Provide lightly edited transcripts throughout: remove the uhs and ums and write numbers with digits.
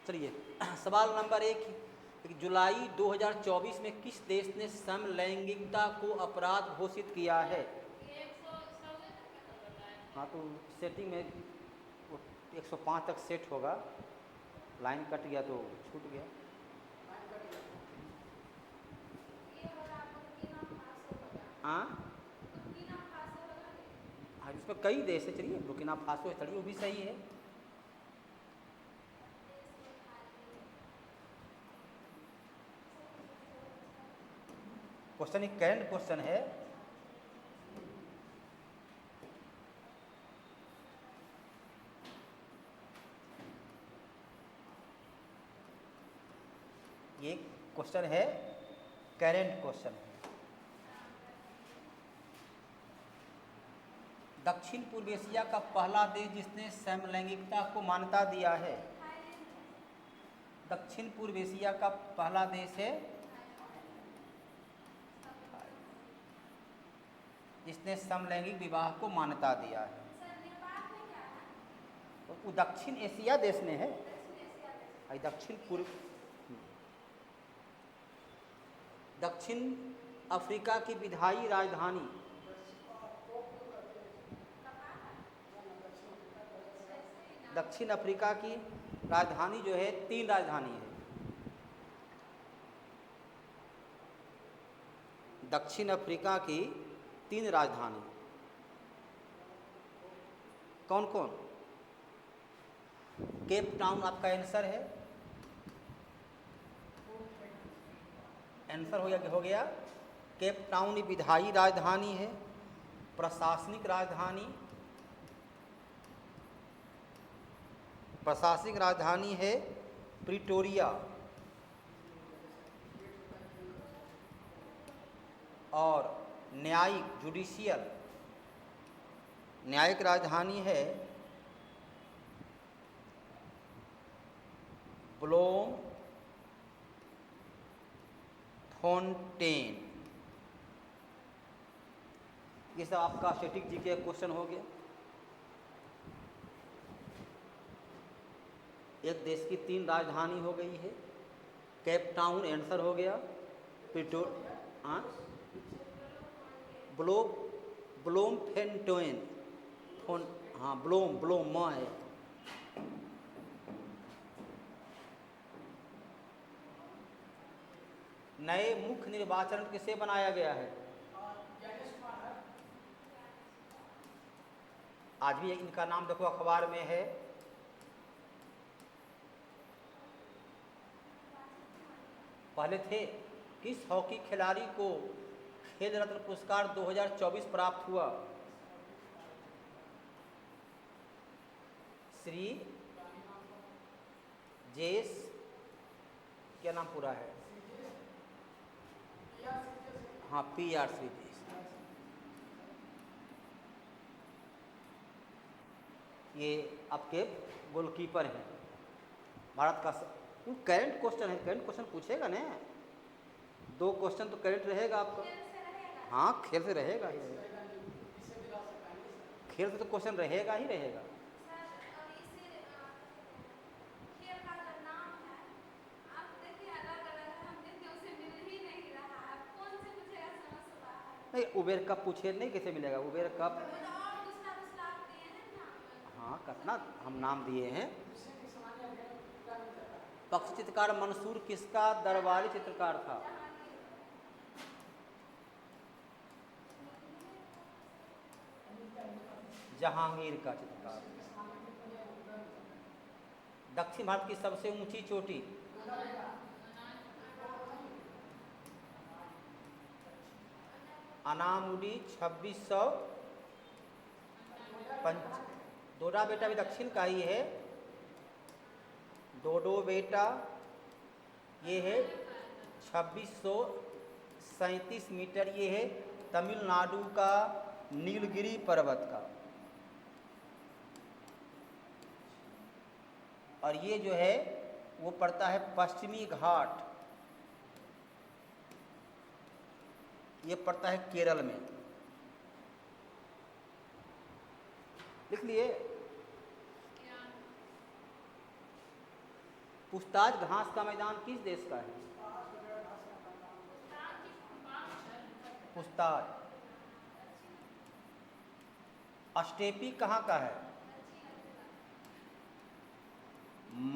चलिए सवाल नंबर 1, जुलाई 2024 में किस देश ने समलैंगिकता को अपराध घोषित किया है? हाँ तो सेटिंग में वो 105 तक सेट होगा, लाइन कट गया तो छूट गया। हाँ हाँ, इसमें कई देश है। चलिए बुर्किना फासो है, चलिए वो भी सही है। क्वेश्चन एक करंट क्वेश्चन है। ये क्वेश्चन है, करंट क्वेश्चन है। दक्षिण पूर्व एशिया का पहला देश जिसने समलैंगिकता को मान्यता दिया है। दक्षिण पूर्व एशिया का पहला देश है जिसने समलैंगिक विवाह को मान्यता दिया है। वो दक्षिण एशिया देश ने है। दक्षिण पूर्व, दक्षिण अफ्रीका की विधायी राजधानी, दक्षिण अफ्रीका की राजधानी जो है, 3 राजधानी है। दक्षिण अफ्रीका की 3 राजधानी कौन कौन? केप टाउन आपका आंसर है। आंसर हो गया। केप टाउन विधायी राजधानी है। प्रशासनिक राजधानी है प्रिटोरिया, और न्यायिक राजधानी है ब्लोमफोंटेन। ये सब आपका स्टैटिक जीके क्वेश्चन हो गया। एक देश की 3 राजधानी हो गई है। केप टाउन आंसर हो गया। ब्लोमफोंटेन, हाँ ब्लोम माँ है। नए मुख्य निर्वाचन किसे बनाया गया है? आज भी इनका नाम देखो अखबार में है। पहले थे। किस हॉकी खिलाड़ी को खेल रत्न पुरस्कार 2024 प्राप्त हुआ? श्री जेस, क्या नाम पूरा है? हाँ PR श्रीजेश। ये आपके गोलकीपर हैं भारत का। करंट क्वेश्चन है, करंट क्वेश्चन पूछेगा ना। 2 क्वेश्चन तो करंट रहेगा आपका। हाँ खेल से रहेगा ही, खेल से तो क्वेश्चन रहेगा ही रहेगा। नहीं उबेर कप पूछे नहीं, कैसे मिलेगा उबेर कप? हाँ कितना हम नाम दिए हैं। पक्ष चित्रकार मंसूर किसका दरबारी चित्रकार था? जहांगीर का चित्रकार। दक्षिण भारत की सबसे ऊंची चोटी? अनामुडी 2600। डोडा बेटा भी दक्षिण का ही है। डोडो बेटा ये है 2637 मीटर। ये है तमिलनाडु का नीलगिरी पर्वत का। और ये जो है वो पड़ता है पश्चिमी घाट, ये पड़ता है केरल में। लिख लिए। पूछताछ घास का मैदान किस देश का है? पूछताछ। स्टेपी कहाँ का है?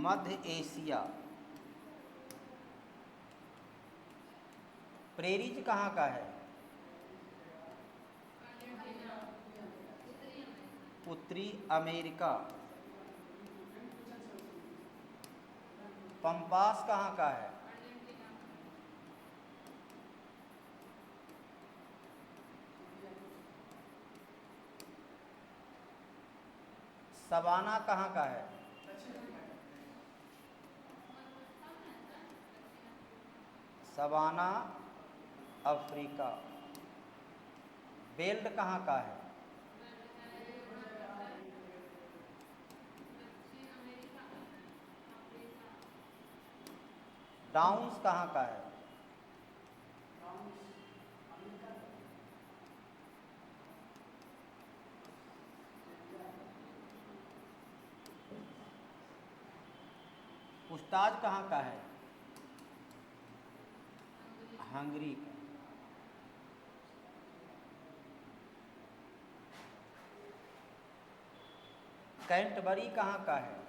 मध्य एशिया। प्रेरिज कहाँ का है? उत्तरी अमेरिका। पंपास कहाँ का है? सवाना कहाँ का है? Savanna Africa. बेल्ट कहाँ का है? डाउन्स कहाँ का है? पूछताछ कहाँ का है? हंगरी का। कैंटबरी कहाँ का है?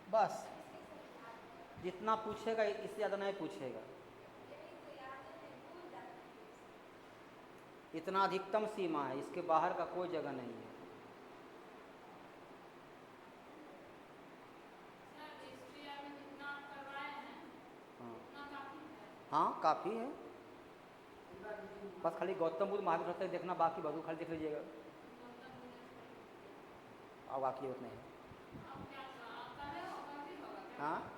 बस जितना पूछेगा इससे ज़्यादा नहीं पूछेगा। इतना अधिकतम सीमा है, इसके बाहर का कोई जगह नहीं है। हाँ काफ़ी है। बस खाली गौतम बुद्ध महावीर तक देखना, बाकी भगू खाली देख लीजिएगा और बाकी उतने हैं। हाँ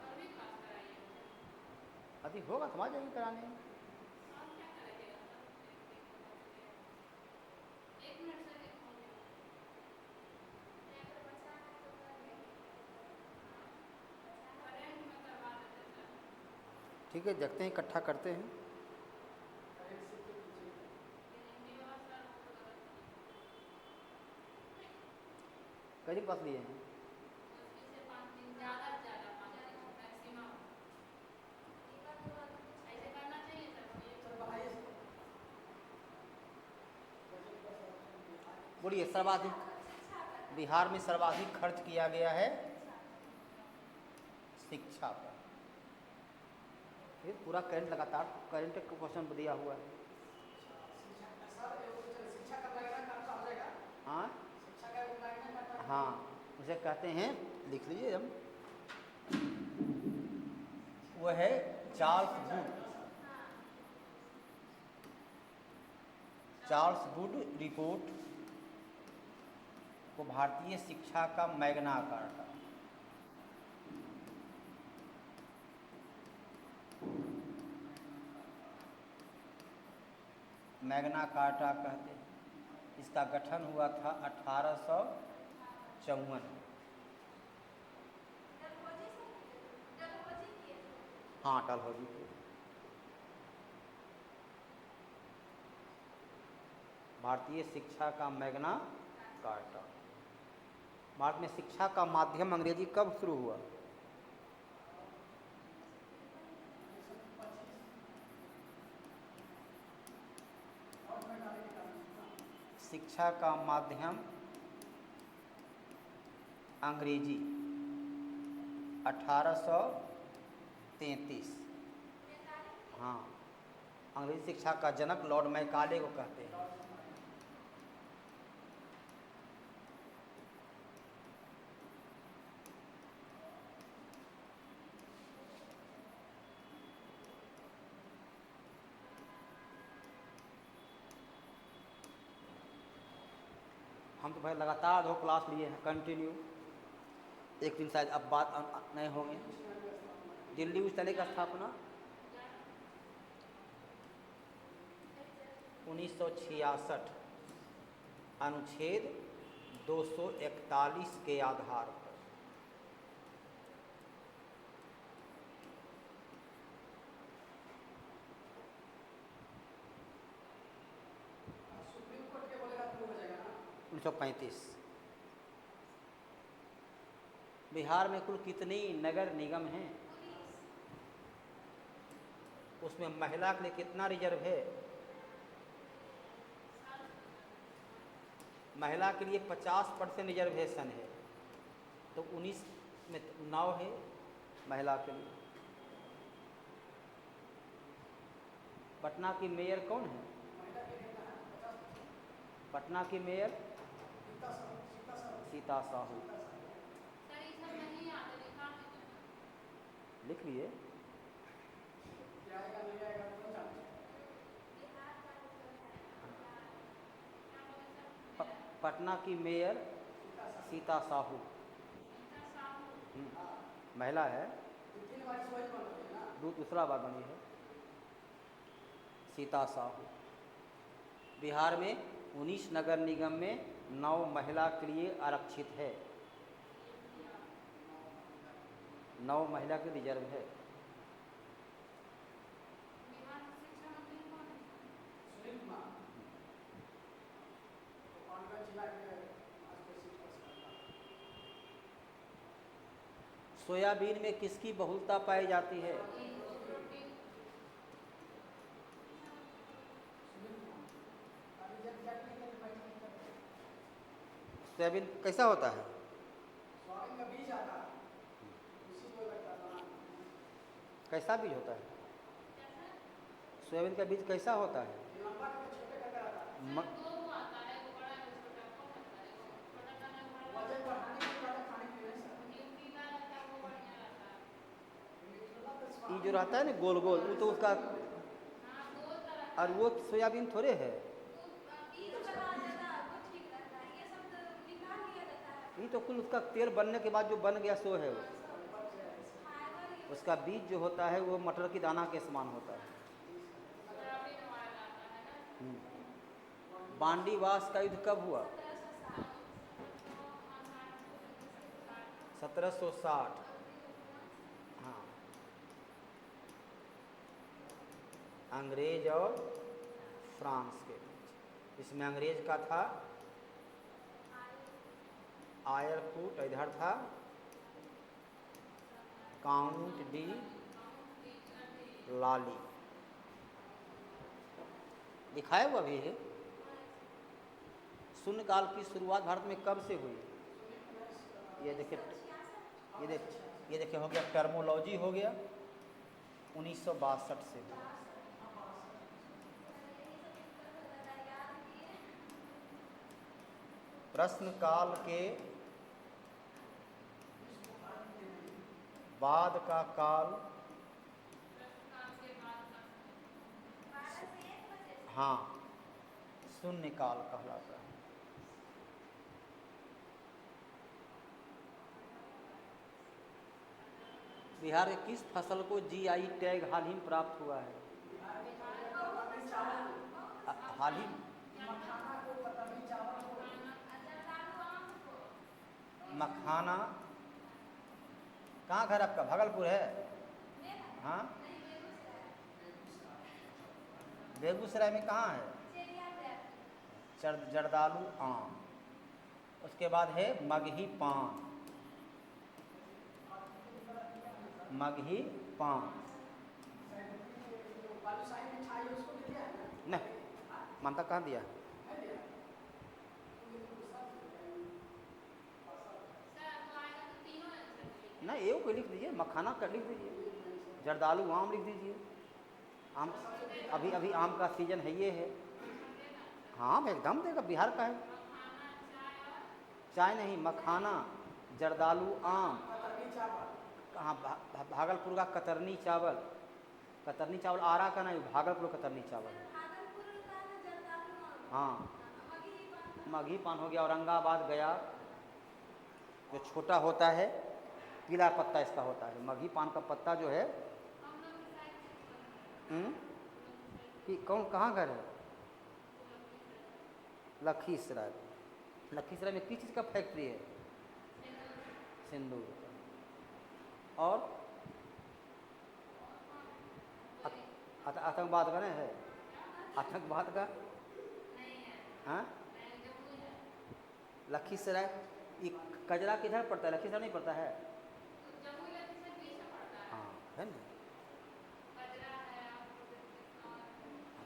अभी होगा तो आ जाएंगे कराने। ठीक है देखते हैं, इकट्ठा करते हैं। करीब पास लिए हैं। बोलिए सर्वाधिक बिहार में सर्वाधिक खर्च किया गया है शिक्षा पर। फिर पूरा करंट लगातार करंट का क्वेश्चन दिया हुआ है। हाँ हाँ उसे कहते हैं, लिख लीजिए हम, वो है Charles Wood. Charles Wood report को भारतीय शिक्षा का मैग्ना कार्टा। मैग्ना कार्टा कहते हैं। इसका गठन हुआ था 1854। हाँ डलहौजी के। भारतीय शिक्षा का मैग्ना कार्टा। भारत में शिक्षा का माध्यम अंग्रेजी कब शुरू हुआ? शिक्षा का माध्यम अंग्रेजी 1833। हाँ अंग्रेजी शिक्षा का जनक लॉर्ड मैकाले को कहते हैं। हम तो भाई लगातार 2 क्लास लिए हैं कंटिन्यू। एक दिन शायद अब बात नहीं होंगे। दिल्ली उच्च न्यायालय की स्थापना 1966 अनुच्छेद 241 के आधार पर। 335। बिहार में कुल कितनी नगर निगम हैं? उसमें महिला के लिए कितना रिजर्व है? महिला के लिए 50% रिजर्वेशन है, तो 19 में 9 है महिला के लिए। पटना की मेयर कौन है? पटना की मेयर सीता साहू। लिख लिए। पटना की मेयर सीता साहू। महिला है, दूसरा बार बनी है सीता साहू। बिहार में 19 नगर निगम में 9 महिला के लिए आरक्षित है, 9 महिला के रिजर्व है। सोयाबीन में किसकी बहुलता पाई जाती है? सोयाबीन कैसा होता है? कैसा बीज होता है? सोयाबीन का बीज कैसा होता है? ये जो रहता है ना गोल गोल, वो तो उसका, और वो सोयाबीन थोड़े है। ये तो कुल उसका तेल बनने के बाद जो बन गया सो है। उसका बीज जो होता है वो मटर की दाना के समान होता है। बांडीवास का युद्ध कब हुआ? 1760। हाँ, अंग्रेज और फ्रांस के बीच। इसमें अंग्रेज का था आयरकूट, इधर था काउंट डी लाली। दिखाया हुआ भी है। शून्यकाल की शुरुआत भारत में कब से हुई? ये देखिए, ये देखिए हो गया टर्मोलॉजी, हो गया 1962 से। प्रश्न काल के बाद का काल, हाँ, शून्य काल कहलाता है। बिहार के किस फसल को जीआई टैग हाल ही में प्राप्त हुआ है? हाल ही मखाना। कहाँ घर आपका? भागलपुर है? हाँ, बेगूसराय में कहाँ है? जर्दालू आम। उसके बाद है मगही पान। मगही पान नहीं मानता, कहाँ दिया? नहीं, ये कोई लिख दीजिए, मखाना का लिख दीजिए, जर्दालू आम लिख दीजिए। आम अभी अभी आम का सीजन है, ये है। हाँ, एकदम देगा, बिहार का है। चाय नहीं, मखाना, जर्दालू आम। कहाँ? भागलपुर का कतरनी चावल। कतरनी चावल आरा का नहीं, भागलपुर कतरनी चावल। हाँ, मगही पान हो गया। औरंगाबाद गया, जो छोटा होता है, पीला पत्ता इसका होता है। मगही पान का पत्ता जो है। कि कौन, कहाँ घर है? लखीसराय। लखीसराय में किस चीज़ का फैक्ट्री है? सिंदूर। और आतंकवाद का नहीं है? आतंकवाद का? हाँ, लखीसराय, ये कजरा किधर पड़ता है? लखीसराय नहीं पड़ता है? हाँ है ना।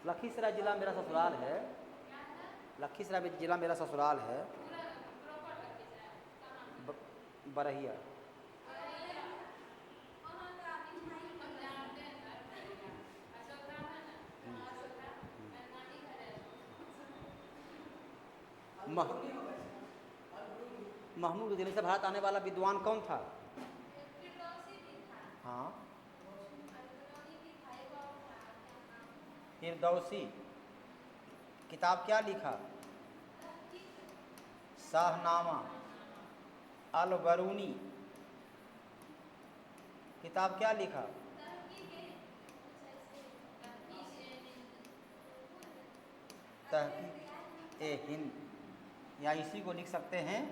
लखीसराय जिला मेरा ससुराल है। लखीसराय जिला मेरा ससुराल है। बरहिया। मह महमूद दिल्ली से भारत आने वाला विद्वान कौन था? हाँ, फिरदौसी। किताब क्या लिखा? शाहनामा। अल बरूनी। किताब क्या लिखा? तहकीक ए हिंद, या इसी को लिख सकते हैं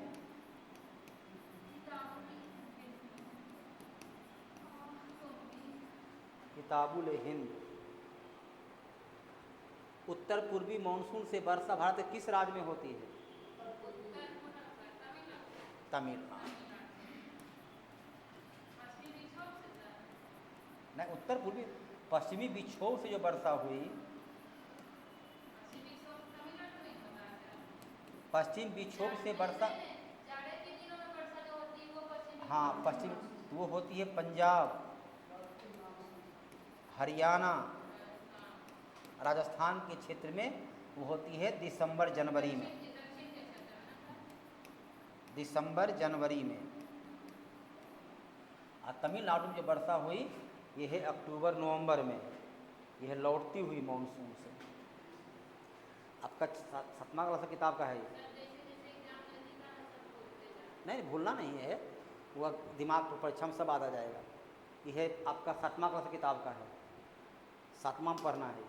किताबुल हिंद। उत्तर पूर्वी मानसून से वर्षा भारत के किस राज्य में होती है? तमिलनाडु। नहीं, उत्तर पूर्वी पश्चिमी विक्षोभ से जो वर्षा हुई, पश्चिम विक्षोभ से वर्षा, हाँ पश्चिम, वो होती है पंजाब, हरियाणा, राजस्थान के क्षेत्र में। वो होती है दिसंबर जनवरी में। दिसंबर जनवरी में। और तमिलनाडु में जो वर्षा हुई ये है अक्टूबर नवंबर में। यह लौटती हुई मानसून से। आपका 7वां क्लास की किताब का है ये? नहीं, भूलना नहीं है, वह दिमाग पर परीक्षा में सब आ जाएगा। यह आपका 7वां क्लास की किताब का है, 7वां में पढ़ना है।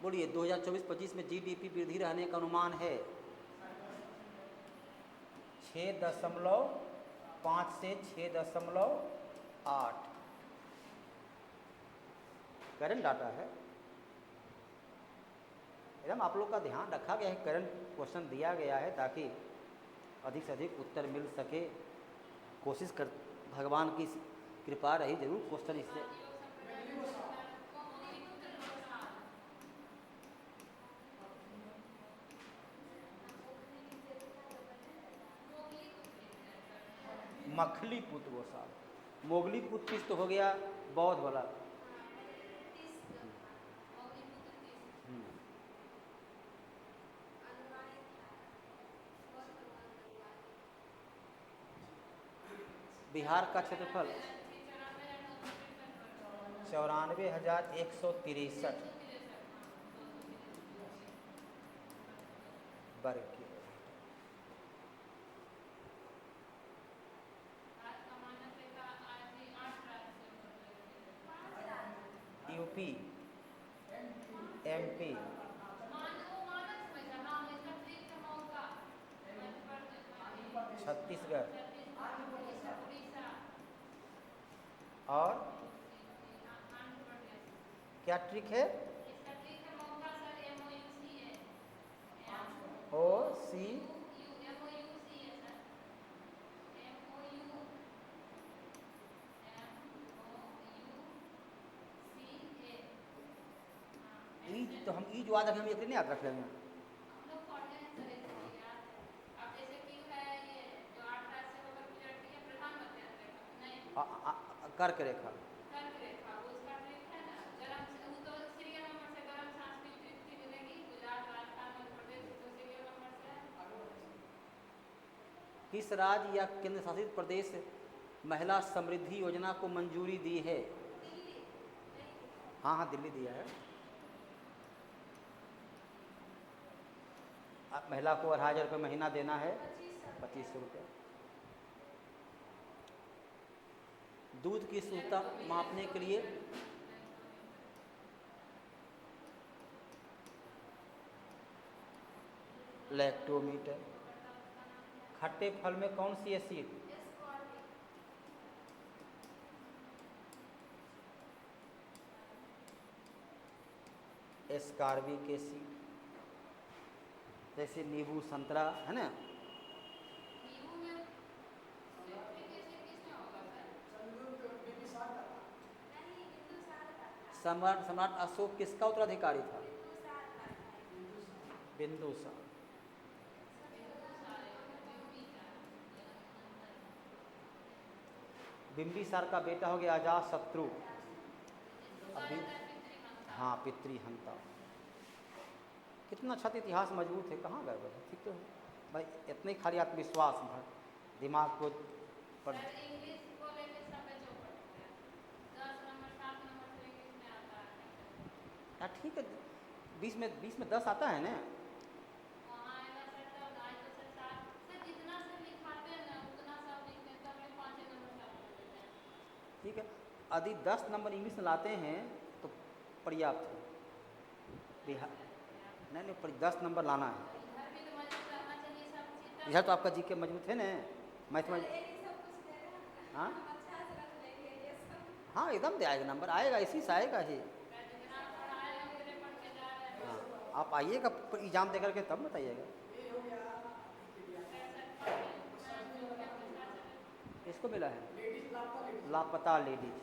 बोलिए, 2024-25 में जीडीपी वृद्धि रहने का अनुमान है 6.5 से 6.8। करंट डाटा है एकदम, आप लोग का ध्यान रखा गया है, करंट क्वेश्चन दिया गया है ताकि अधिक से अधिक उत्तर मिल सके। कोशिश कर, भगवान की कृपा रही जरूर क्वेश्चन इससे। मखली पुत्र गोसाल, मोगली पुत्र किस तो हो गया बौद्ध वाला। बिहार का क्षेत्रफल 94,163 वर्ग किलोमीटर। यूपी, एमपी, छत्तीसगढ़ और क्या ट्रिक है? ओ सी ई, तो हम ई जो याद रखें, हम एक नहीं याद रख लेंगे। कर्क रेखा। किस राज्य या केंद्र शासित प्रदेश महिला समृद्धि योजना को मंजूरी दी है? हाँ हाँ, दिल्ली दिया है। आप महिला को 2,500 रुपये महीना देना है, 2500 रुपये। दूध की शुद्धता मापने के लिए लैक्टोमीटर। खट्टे फल में कौन सी एसिड? एस्कार्बिकेसी, जैसे नींबू संतरा है ना। सम्राट सम्राट अशोक किसका उत्तराधिकारी था? बिंदुसार। बिंबिसार का बेटा हो गया अजात शत्रु। अभी हाँ, पितृहंता। कितना अच्छा इतिहास मजबूत है, कहाँ गए भाई? ठीक तो है भाई, इतने खाली आत्मविश्वास भर दिमाग को पर। हाँ ठीक है, 20 में 10 आता है ना। ठीक है, यदि 10 नंबर इंग्लिश में लाते हैं तो पर्याप्त है। बिहार नहीं नहीं, पर 10 नंबर लाना है। इधर तो आपका जीके मजबूत है ना, मैथमेटिक्स। हाँ हाँ, एकदम दे आएगा, नंबर आएगा, इसी से आएगा ही। हाँ, आप आइएगा एग्जाम दे करके तब बताइएगा। किसको मिला है? लापता लेडीज।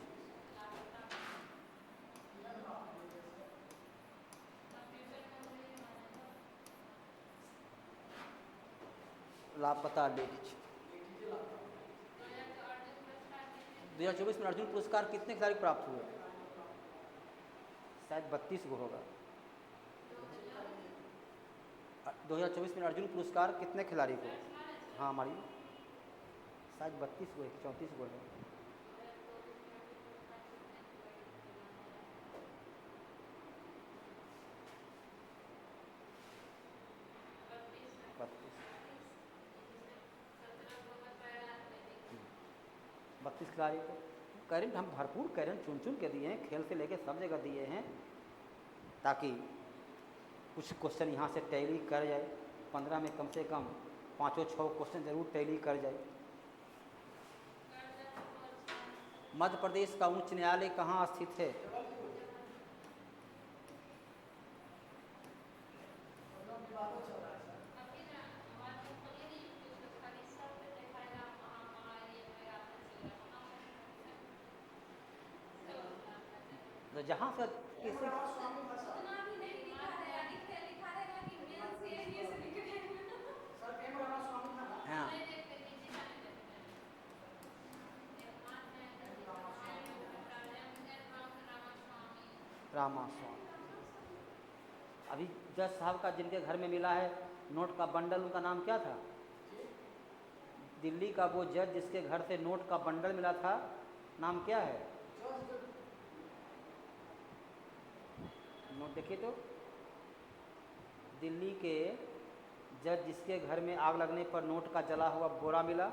लापता लेडीज। 2024 में अर्जुन पुरस्कार कितने खिलाड़ी को प्राप्त हुए? शायद 32 को होगा। 2024 में अर्जुन पुरस्कार कितने खिलाड़ी को? हाँ हमारी शायद 32 को है, 34 को है। बत्तीस खिलाड़ी को करंट हम भरपूर करंट चुन चुन के दिए हैं, खेल से लेके सब जगह दिए हैं, ताकि कुछ क्वेश्चन यहाँ से टैली कर जाए। 15 में कम से कम 5-6 क्वेश्चन जरूर टैली कर जाए। मध्य प्रदेश का उच्च न्यायालय कहाँ स्थित है? तो जहाँ से किसी हाँ रामास्वामी। अभी जज साहब का जिनके घर में मिला है नोट का बंडल, उनका नाम क्या था? दिल्ली का वो जज जिसके घर से नोट का बंडल मिला था, नाम क्या है? नोट देखिए तो, दिल्ली के जज जिसके घर में आग लगने पर नोट का जला हुआ बोरा मिला।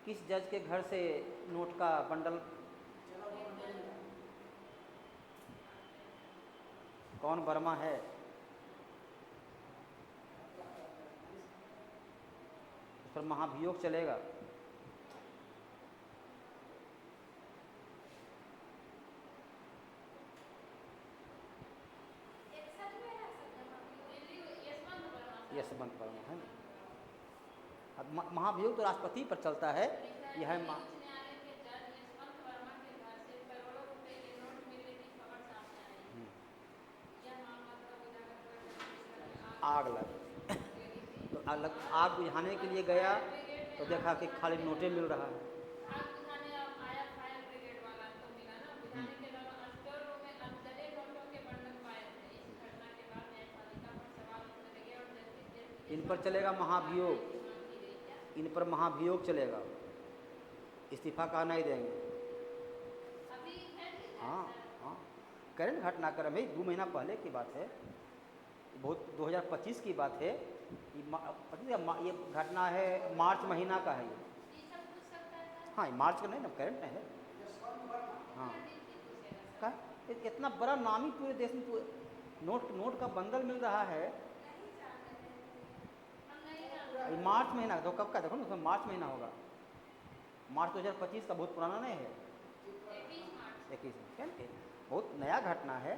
किस जज के घर से नोट का बंडल? कौन वर्मा है? उस पर महाभियोग चलेगा। यशवंत वर्मा है ना। अब महाभियोग तो राष्ट्रपति पर चलता है। यह है आग लगी तो आग बुझाने के लिए गया तो देखा कि खाली नोटें मिल रहा है। इन पर चलेगा महाभियोग, इन पर महाभियोग चलेगा, इस्तीफा कहा नहीं देंगे। हाँ हाँ, करंट घटनाक्रम है, 2 महीना पहले की बात है, बहुत 2025 की बात है। ये घटना है मार्च महीना का है ये। हाँ, मार्च का नहीं ना, करंट है। हाँ, का इतना बड़ा नामी पूरे देश में नोट का बंडल मिल रहा है। मार्च महीना तो कब का, देखो ना, मार्च महीना होगा। मार्च 2025 का बहुत पुराना नहीं है, 21 में, बहुत नया घटना है।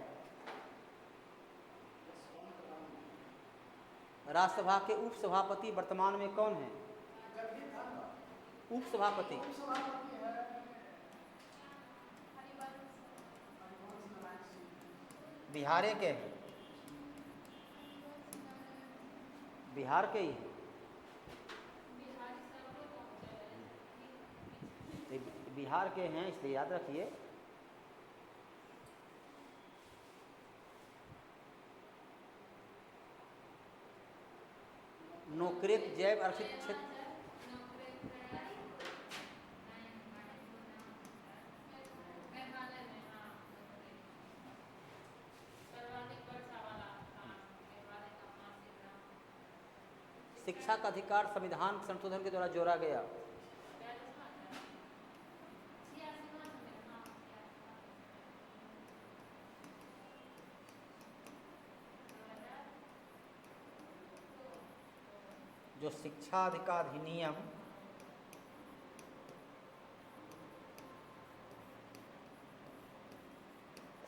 राज्यसभा के उपसभापति वर्तमान में कौन है? उपसभापति बिहार के हैं, बिहार के ही हैं। बिहार के हैं, इसलिए याद रखिए। नोकरेक जैव आरक्षित क्षेत्र, शिक्षा का अधिकार संविधान संशोधन के द्वारा जोड़ा गया। जो शिक्षा अधिकार अधिनियम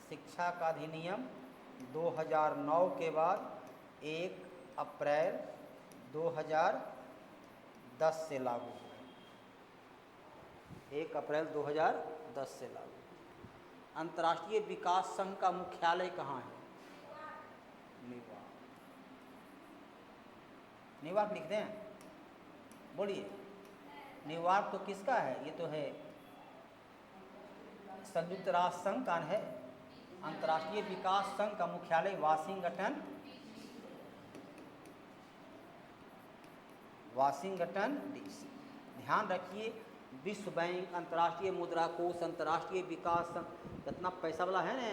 शिक्षा का अधिनियम 2009 के बाद 1 अप्रैल 2010 से लागू, 1 अप्रैल 2010 से लागू। अंतर्राष्ट्रीय विकास संघ का मुख्यालय कहाँ है? न्यूयॉर्क। न्यूयॉर्क लिख दें, बोलिए। न्यूयॉर्क तो किसका है? ये तो है संयुक्त राष्ट्र संघ का है। अंतर्राष्ट्रीय विकास संघ का मुख्यालय वाशिंगटन डीसी। ध्यान रखिए, विश्व बैंक, अंतर्राष्ट्रीय मुद्रा कोष, अंतर्राष्ट्रीय विकास संघ, जितना पैसा वाला है ना,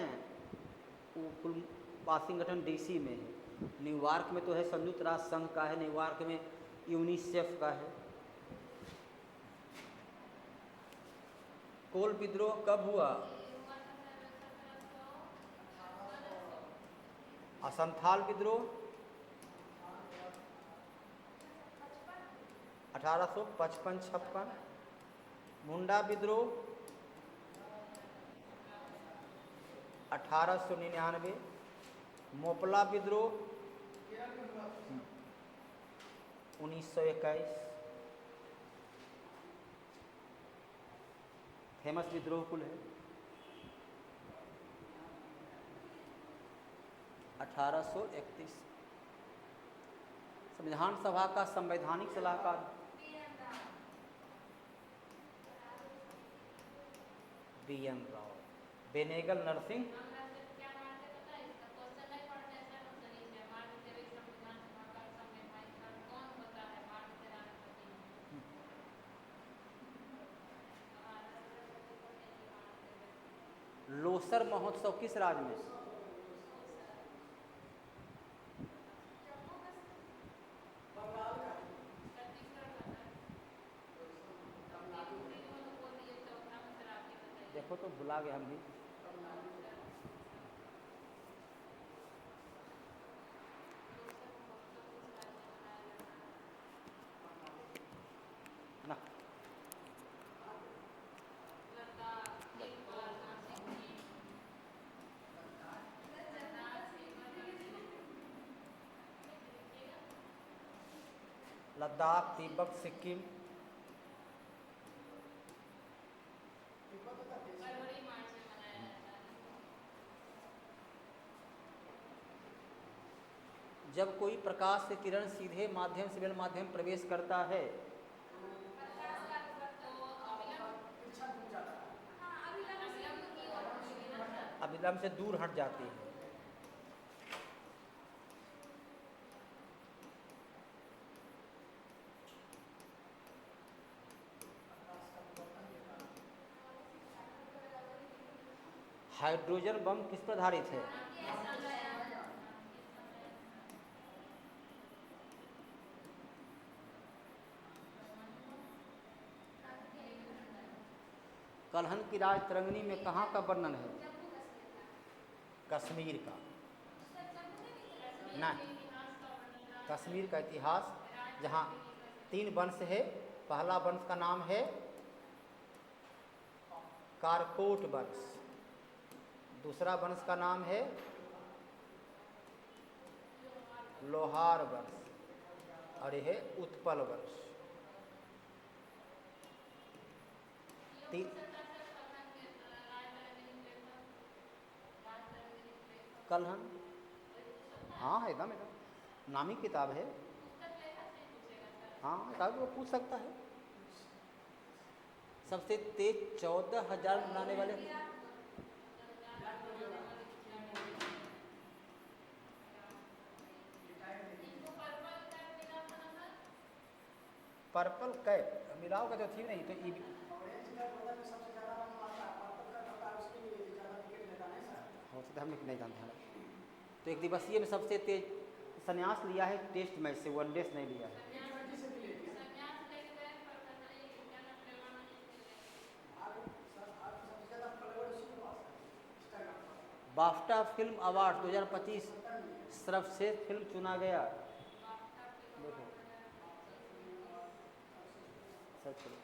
वो कुल वाशिंगटन डीसी में है। न्यूयॉर्क में तो है संयुक्त राष्ट्र संघ का है, न्यूयॉर्क में यूनिसेफ का है। कोल विद्रोह कब हुआ? असंथाल विद्रोह 1855-56। मुंडा विद्रोह 1899। मोपला विद्रोह 1921। फेमस विद्रोह कुल है 1831। संविधान सभा का संवैधानिक सलाहकार BN राव। बेनेगल नरसिंह लोसर महोत्सव किस राज्य में? देखो तो भुला गए हम भी। ना लद्दाख, तिब्बत, सिक्किम। जब कोई प्रकाश से किरण सीधे माध्यम से विरल माध्यम प्रवेश करता है, अभिलंब से दूर हट जाती है। हाइड्रोजन बम किस पर आधारित है? कलहन की राज तरंगिणी में कहाँ का वर्णन है? कश्मीर का। नहीं, कश्मीर का इतिहास, जहाँ 3 वंश है। पहला वंश का नाम है कारकोट वंश। दूसरा वंश का नाम है लोहार वंश और यह है उत्पल वंश। कलहन, हाँ है एकदम एकदम नामी किताब है। हाँ किताब वो पूछ सकता है। सबसे तेज 14,000 बनाने वाले पर्पल कैप मिलाओ का तो थी नहीं तो हो सकता हमने नहीं जानता है। तो एक दिवसीय में सबसे तेज संन्यास लिया है टेस्ट मैच से, वनडे से नहीं लिया है। बाफ्टा फिल्म अवार्ड 2025 सर्वश्रेष्ठ फिल्म चुना गया। देखो सर्च करो।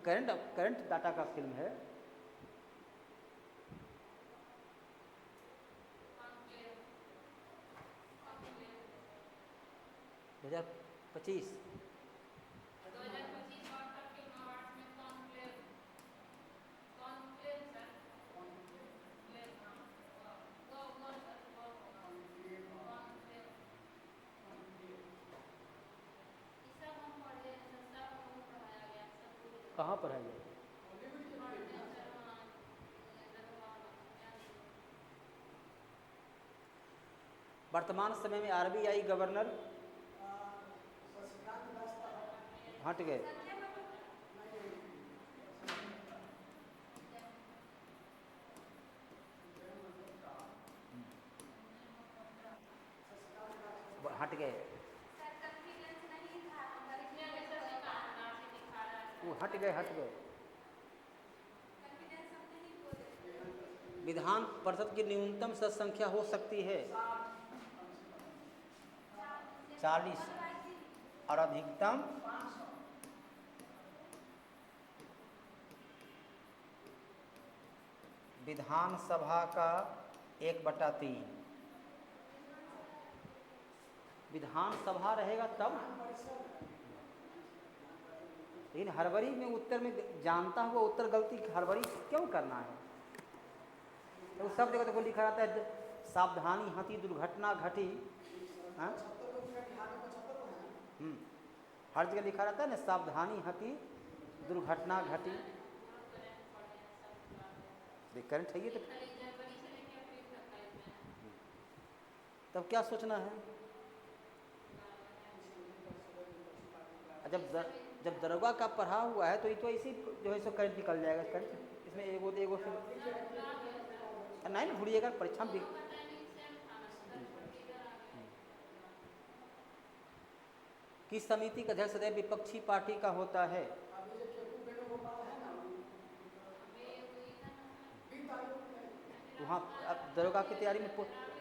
करंट करंट डाटा का फिल्म है। दो 2025 कहाँ पर है ये? वर्तमान समय में आरबीआई गवर्नर हट गए। हट गए, वो हट गए हट गए। विधान परिषद की न्यूनतम सदस्य संख्या हो सकती है 40 और अधिकतम विधानसभा का 1/3। विधानसभा रहेगा तब, लेकिन हड़बड़ी में उत्तर में जानता हुआ उत्तर गलती हड़बड़ी क्यों करना है? तो सब जगह तो लिखा रहता है सावधानी हंसी दुर्घटना घटी। हाँ हर जगह लिखा रहता है ना सावधानी हंसी दुर्घटना घटी। करंट है ये तो तब क्या सोचना है? जब दरोगा का पढ़ा हुआ है तो ये तो इसी जो है सो करंट निकल जाएगा। करंट इसमें एगो से नहीं ना भूलिएगा परीक्षा में। किस समिति का अध्यक्ष सदैव विपक्षी पार्टी का होता है? वहाँ दरोगा की तैयारी में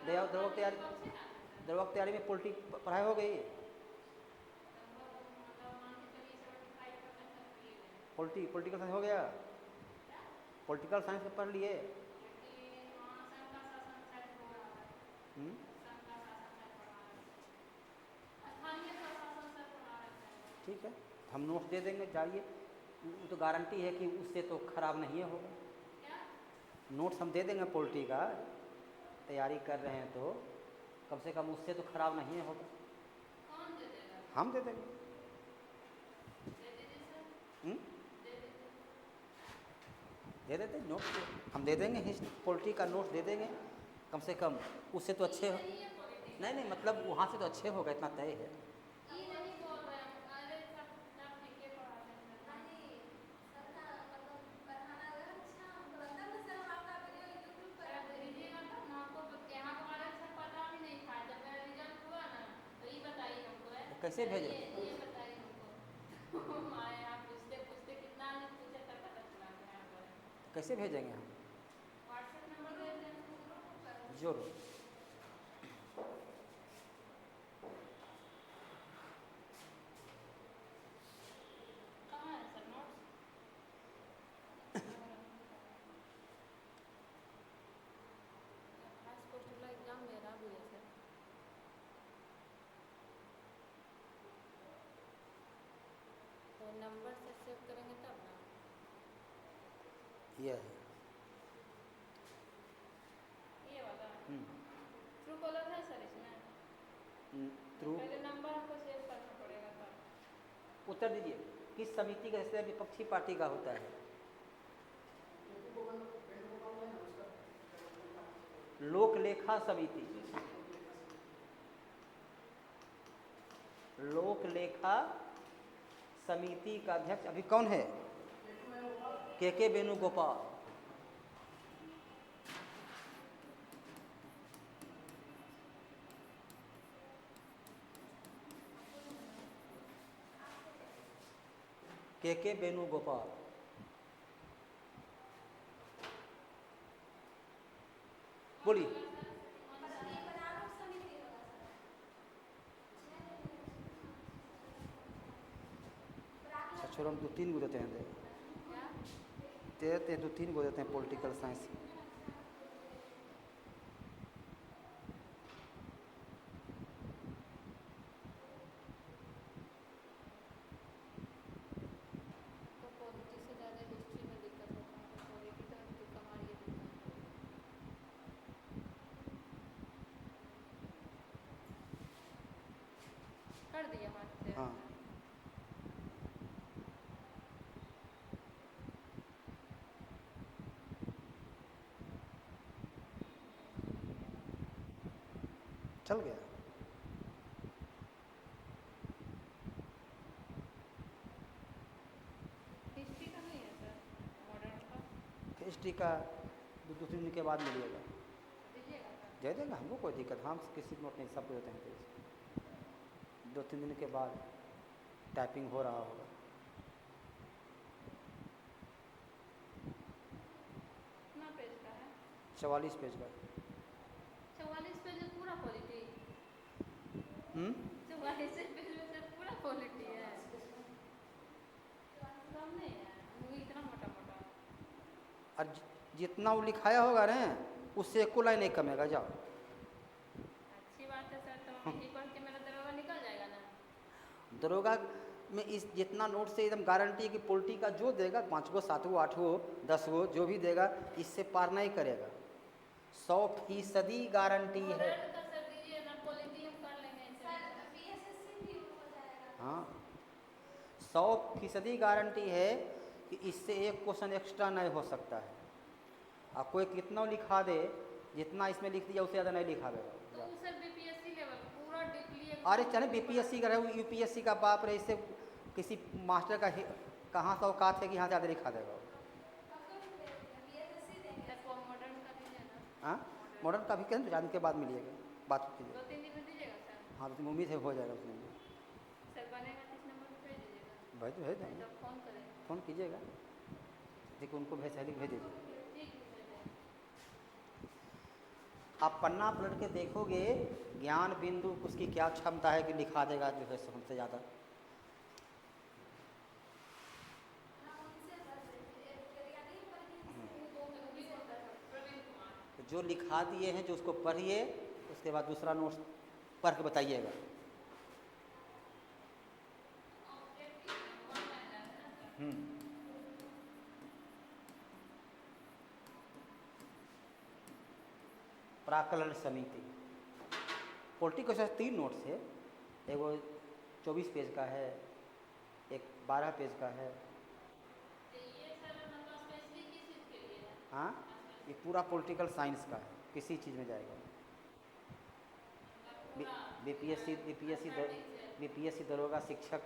दरोगा की तैयारी में पढ़ाई हो गई। पॉलिटिकल साइंस हो गया। पॉलिटिकल साइंस में पढ़ लिए। ठीक है हम नोट दे देंगे, जाइए। तो गारंटी है कि उससे तो खराब नहीं होगा। नोट्स हम दे देंगे पॉलिटी का, तैयारी कर रहे हैं तो कम से कम उससे तो खराब नहीं होगा। हम दे देंगे। दे देते नोट हम दे देंगे, हिस्ट्री पॉलिटी का नोट दे देंगे। कम से कम उससे तो अच्छे हो। नहीं मतलब वहाँ से तो अच्छे होगा, इतना तय है। कैसे भेजे? कैसे भेजेंगे हम? जरूर। नंबर से सेव करेंगे तब ना। यह है ये वाला हम्म, ट्रू कॉलर है सर इसमें। थ्रू पहले नंबर आपको सेव करना पड़ेगा तब। उत्तर दीजिए, किस समिति का हिस्सा विपक्षी पार्टी का होता है? लोक लेखा समिति। लोक लेखा समिति का अध्यक्ष अभी कौन है? के वेणुगोपाल। के वेणुगोपाल। बोलिए। अच्छा छोड़ो, हम 2-3 गो देते हैं, देते हैं 2-3 गो देते हैं पॉलिटिकल साइंस। तो पॉलिटी से ज़्यादा हिस्ट्री में दिक्कत होता है, तो पॉलिटी तो तुक्का मारिए देता है। कर दिया हाथ से। हाँ चल गया। हिस्ट्री का नहीं है सर, मॉडर्न का हिस्ट्री का 2-3 दिन के बाद मिलिएगा। दीजिएगा सर। दे देंगे, हमको कोई दिक्कत, हम किसी को नोट नहीं, सब देते हैं पेज। 2-3 दिन के बाद टाइपिंग हो रहा होगा। कितना पेज का है? 44 पेज का। 44 पेज में पूरा पॉलिटी? 44 पेज में सर पूरा पॉलिटी है? कम नहीं है, वो इतना मोटा मोटा। और जितना वो लिखाया होगा ना, उससे एको लाइन नहीं कमेगा। जाओ। अच्छी बात है सर, तो यही पढ़ के मेरा दरोगा निकल जाएगा ना। दरोगा में इस जितना नोट से एकदम गारंटी है कि पॉलिटी का जो देगा 5 गो 7 गो 8 गो 10 गो जो भी देगा, इससे पार नहीं करेगा। 100% गारंटी है। मॉडर्न का सर दीजिए ना, पॉलिटी हम कर लेंगे सर। हाँ 100% गारंटी है कि इससे एक क्वेश्चन एक्स्ट्रा नहीं हो सकता है। और कोई कितना लिखा दे, जितना इसमें लिख दिया उससे ज़्यादा नहीं लिखा देगा। तो वो सर बीपीएससी लेवल पूरा डीपली। अरे चले बीपीएससी का रहे, यूपीएससी का बाप रहे, इससे किसी मास्टर का कहाँ से औकात है कि यहाँ ज़्यादा लिखा देगा। मॉडर्न का दीजिए ना। हाँ मॉडर्न का भी कहें तो जाने के बाद मिलिएगा, बात कीजिए। 2-3 दिन में दीजिएगा सर। हाँ तो उम्मीद है हो जाएगा उसमें। सर बनेगा तो इस नंबर पे भेज दीजिएगा। भेज देंगे, तो फ़ोन करें। फ़ोन कीजिएगा, देखिए उनको भेज दीजिए। ठीक है। आप पन्ना पलट के देखोगे, ज्ञान बिंदु उसकी क्या क्षमता है कि लिखा देगा जो है हमसे ज़्यादा। जो लिखा दिए हैं जो उसको पढ़िए, उसके बाद दूसरा नोट्स पढ़ के बताइएगा। प्राकलन समिति पॉलिटिकल साइंस 3 नोट्स है, एगो 24 पेज का है, एक 12 पेज का है। हाँ ये पूरा पॉलिटिकल साइंस का है, किसी चीज़ में जाएगा। बीपीएससी दरोगा शिक्षक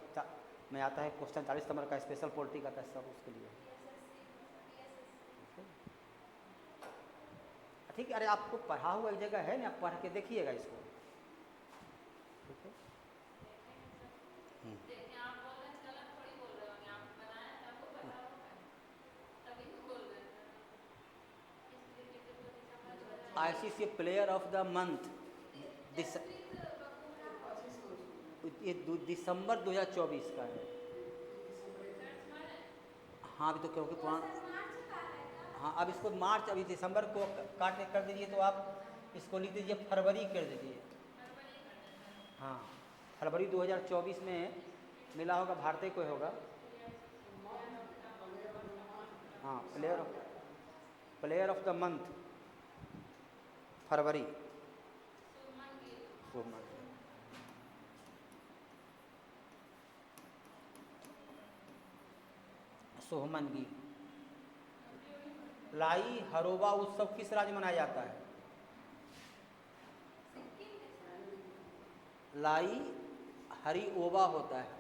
में आता है क्वेश्चन 40 नंबर का, स्पेशल पॉलिटी का था, सब उसके लिए। ठीक है, अरे आपको पढ़ा हुआ एक जगह है ना, आप पढ़ के देखिएगा इसको। ठीक है। ICC player of the month ये दिसंबर 2024 का है। हाँ अभी तो क्योंकि पुराना, हाँ अब इसको मार्च, अभी दिसंबर को काट के कर दीजिए, तो आप इसको लिख दीजिए फरवरी कर दीजिए। हाँ फरवरी 2024 में मिला होगा, भारतीय को होगा। हाँ, प्लेयर ऑफ द मंथ फरवरी, शुभमन गिल। शुभमन गिल। लाई हरोबा उत्सव किस राज्य में मनाया जाता है? लाई हरी ओबा होता है।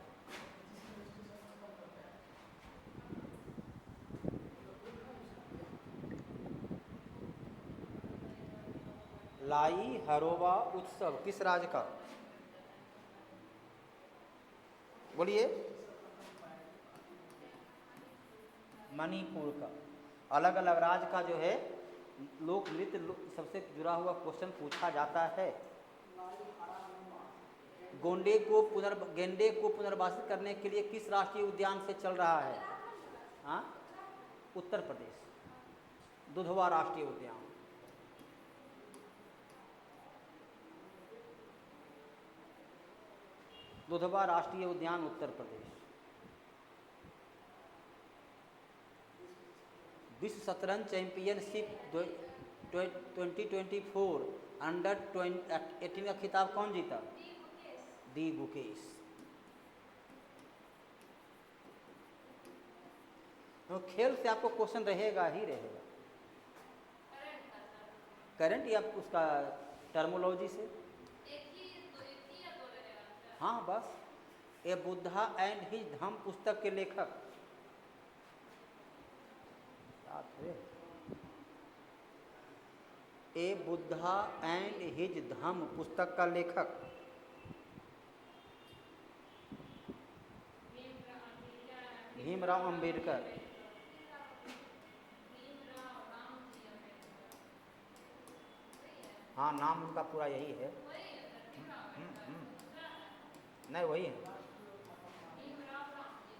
लाई हरोबा उत्सव किस राज्य का? बोलिए। मणिपुर का। अलग अलग राज्य का जो है लोक नृत्य सबसे जुड़ा हुआ क्वेश्चन पूछा जाता है। गेंडे को पुनर्वासित करने के लिए किस राष्ट्रीय उद्यान से चल रहा है? हाँ, उत्तर प्रदेश, दुधवा राष्ट्रीय उद्यान। दुधवा राष्ट्रीय उद्यान, उत्तर प्रदेश। विश्व शतरंज चैंपियनशिप 2024 अंडर 18 का खिताब कौन जीता? डी गुकेश। तो खेल से आपको क्वेश्चन रहेगा ही रहेगा। करंट या उसका टर्मोलॉजी से। हाँ बस। ए बुद्धा एंड हिज धम्म पुस्तक के लेखक ए बुद्धा एंड हिज धम्म पुस्तक का लेखक भीमराव अंबेडकर। हाँ, नाम उनका पूरा यही है। नहीं, वही है।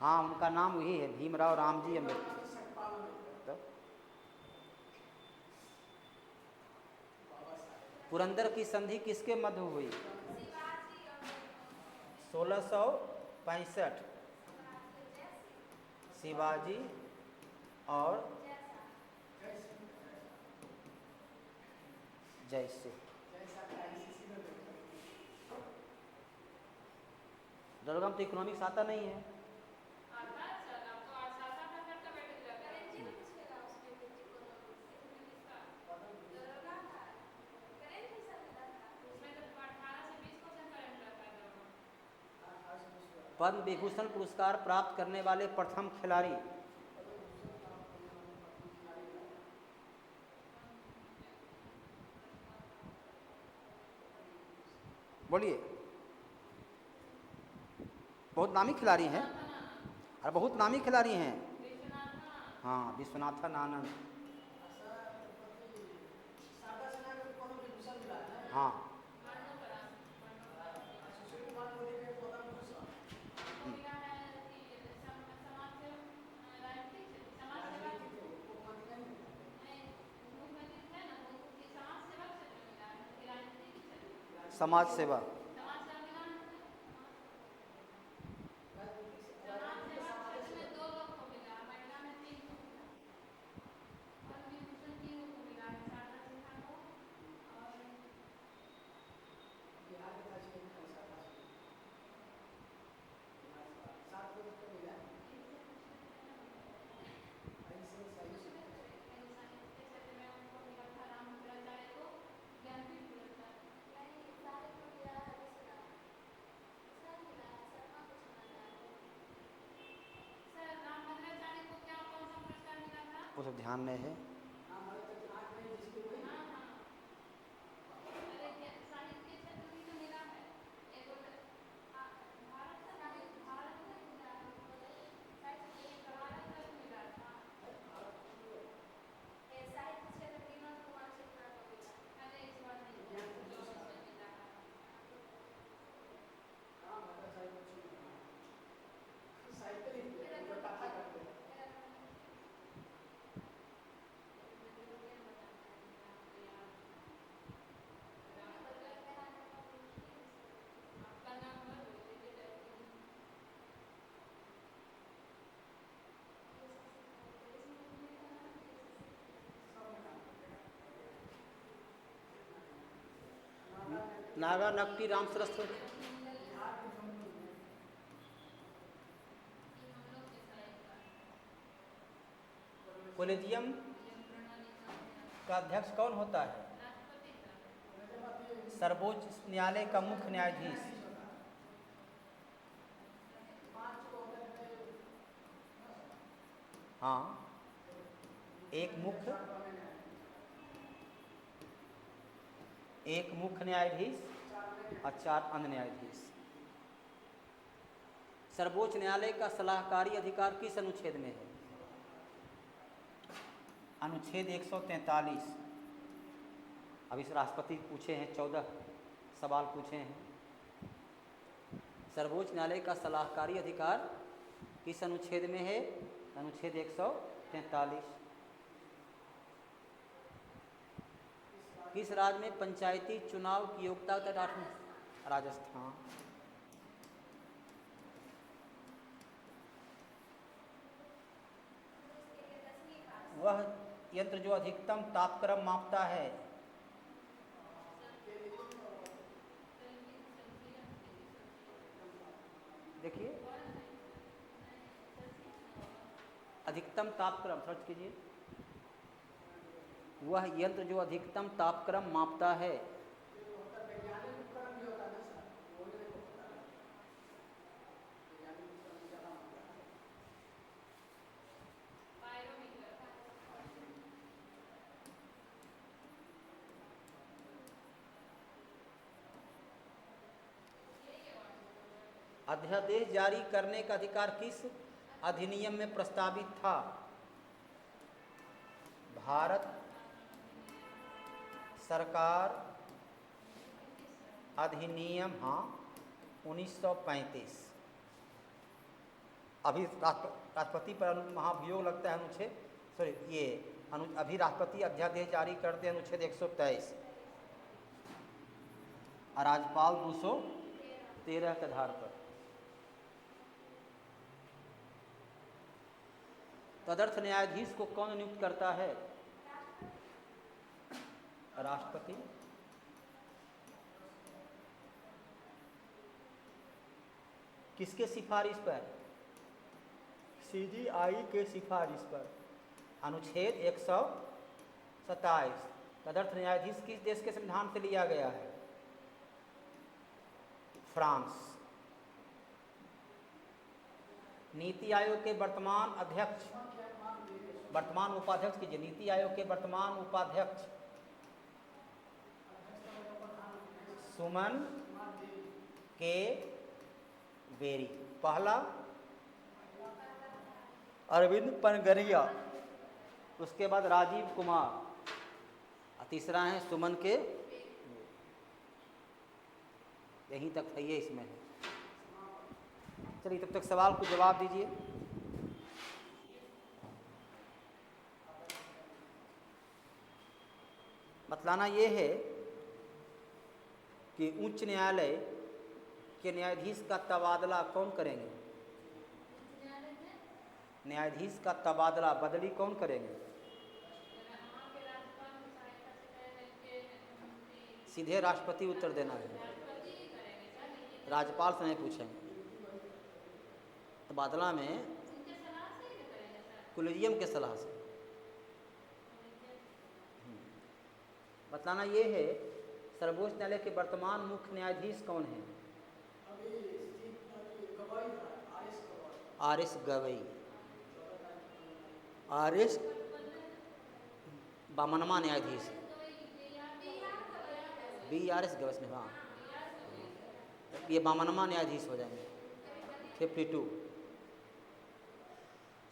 हाँ, उनका नाम वही है, भीमराव रामजी अंबेडकर। पुरंदर की संधि किसके मध्य हुई? 1665। शिवाजी और जयसिंह। दरगाम तो इकोनॉमिक्स आता नहीं है। पद्म विभूषण पुरस्कार प्राप्त करने वाले प्रथम खिलाड़ी? बोलिए। बहुत नामी खिलाड़ी हैं, और बहुत नामी खिलाड़ी हैं। हाँ, विश्वनाथन आनंद। हाँ। समाज सेवा। वो सब ध्यान में है। नागा नकटी राम सरस्वती। कोलेजियम का अध्यक्ष कौन होता है? सर्वोच्च न्यायालय का मुख्य न्यायाधीश। हाँ, एक मुख्य न्यायाधीश और 4 अन्य न्यायाधीश। सर्वोच्च न्यायालय का सलाहकारी अधिकार किस अनुच्छेद में है? अनुच्छेद 143। अभी राष्ट्रपति पूछे हैं, 14 सवाल पूछे हैं। सर्वोच्च न्यायालय का सलाहकारी अधिकार किस अनुच्छेद में है? अनुच्छेद 143। किस राज्य में पंचायती चुनाव की योग्यता तक 8? राजस्थान। वह यंत्र जो अधिकतम तापक्रम मापता है? देखिए, अधिकतम तापक्रम सर्च कीजिए। वह यंत्र जो अधिकतम तापक्रम मापता है। अध्यादेश जारी करने का अधिकार किस अधिनियम में प्रस्तावित था? भारत सरकार अधिनियम, हाँ, 1935। अभी राष्ट्रपति पर महाभियोग लगता है अनुच्छेद, सॉरी ये अभी राष्ट्रपति अध्यादेश जारी करते हैं अनुच्छेद 123 और राज्यपाल 213 के आधार पर। तदर्थ न्यायाधीश को कौन नियुक्त करता है? राष्ट्रपति। किसके सिफारिश पर? CJI के सिफारिश पर। अनुच्छेद 127। तदर्थ न्यायाधीश किस देश के संविधान से लिया गया है? फ्रांस। नीति आयोग के वर्तमान अध्यक्ष, वर्तमान उपाध्यक्ष कीजिए, नीति आयोग के वर्तमान उपाध्यक्ष सुमन के बेरी। पहला अरविंद पनगरिया, उसके बाद राजीव कुमार, और तीसरा है सुमन के। यहीं तक है, ये इसमें है। चलिए तब तक सवाल को जवाब दीजिए। बतलाना ये है कि उच्च न्यायालय के न्यायाधीश का तबादला कौन करेंगे? न्यायाधीश का तबादला, बदली कौन करेंगे? सीधे राष्ट्रपति उत्तर देना है, राज्यपाल से नहीं पूछेंगे। तबादला में कोलेजियम के सलाह से। बताना ये है, सर्वोच्च न्यायालय के वर्तमान मुख्य न्यायाधीश कौन हैं? RS गवई। RS बामनमा न्यायाधीश, BRS गवई। हाँ, ये बामनमा न्यायाधीश हो जाएंगे। 52।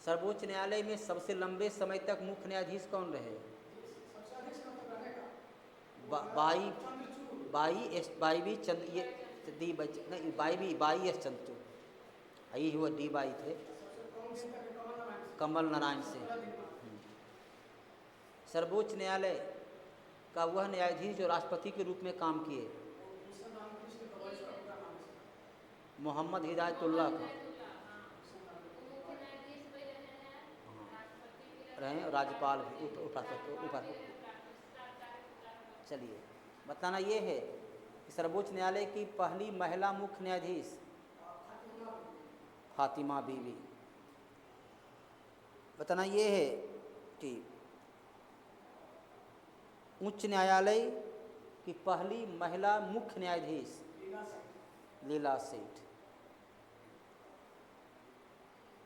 सर्वोच्च न्यायालय में सबसे लंबे समय तक मुख्य न्यायाधीश कौन रहे? बाई एस चंद्रचूड़, यही हुआ डी बाई थे, कमल नारायण सिंह। सर्वोच्च न्यायालय का वह न्यायाधीश जो राष्ट्रपति के रूप में काम किए? मोहम्मद हिदायतुल्लाह का रहे, राज्यपाल भी, उपराष्ट्रपति। चलिए बताना ये है कि सर्वोच्च न्यायालय की पहली महिला मुख्य न्यायाधीश फातिमा बीवी। बताना ये है कि उच्च न्यायालय की पहली महिला मुख्य न्यायाधीश लीला सेठ।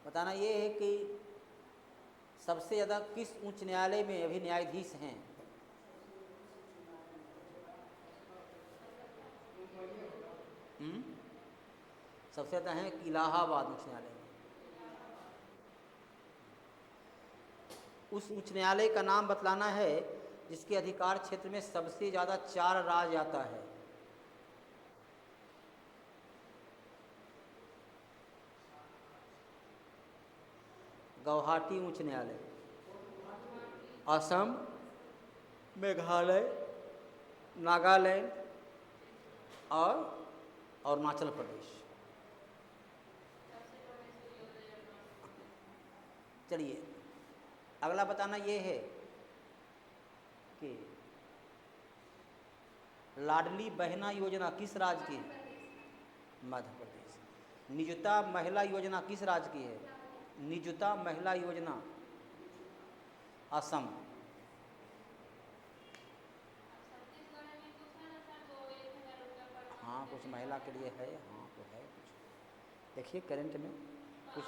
बताना ये है कि सबसे ज़्यादा किस उच्च न्यायालय में अभी न्यायाधीश हैं? सबसे ज़्यादा हैं इलाहाबाद उच्च न्यायालय में। उस उच्च न्यायालय का नाम बतलाना है जिसके अधिकार क्षेत्र में सबसे ज़्यादा 4 राज्य आता है। गुवाहाटी उच्च न्यायालय, असम, मेघालय, नागालैंड और अरुणाचल प्रदेश। चलिए अगला बताना ये है कि लाडली बहना योजना किस राज्य की है? मध्य प्रदेश। निजुता महिला योजना किस राज्य की है? निजुता महिला योजना असम। हाँ कुछ महिला के लिए है, हाँ तो है कुछ। देखिए करंट में कुछ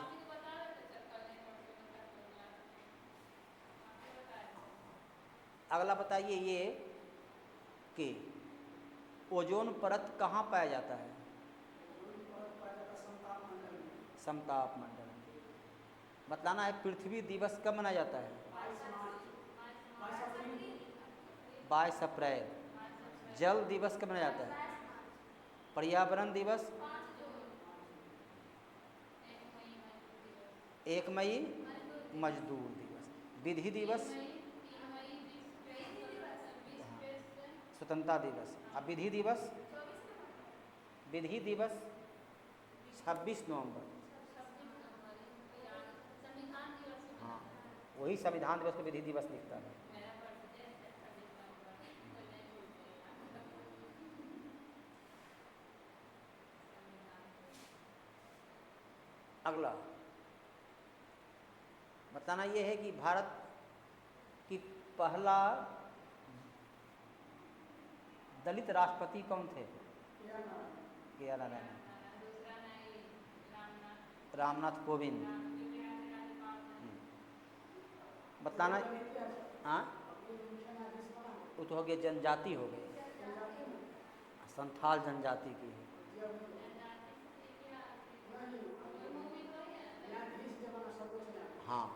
अगला बताइए ये कि ओजोन परत कहाँ पाया जाता है? समताप मंडल में। बतलाना है पृथ्वी दिवस कब मनाया जाता है? 22 अप्रैल। जल दिवस कब मनाया जाता है? पर्यावरण दिवस 1 मई मजदूर दिवस। विधि दिवस स्वतंत्रता दिवस। अब विधि दिवस 26 नवंबर। हाँ वही संविधान दिवस को विधि दिवस लिखता है। अगला बताना ये है कि भारत की पहला दलित राष्ट्रपति कौन थे? रामनाथ कोविंद। बताना हाँ वो तो हो गया जनजाति हो गए, संथाल जनजाति की है। हाँ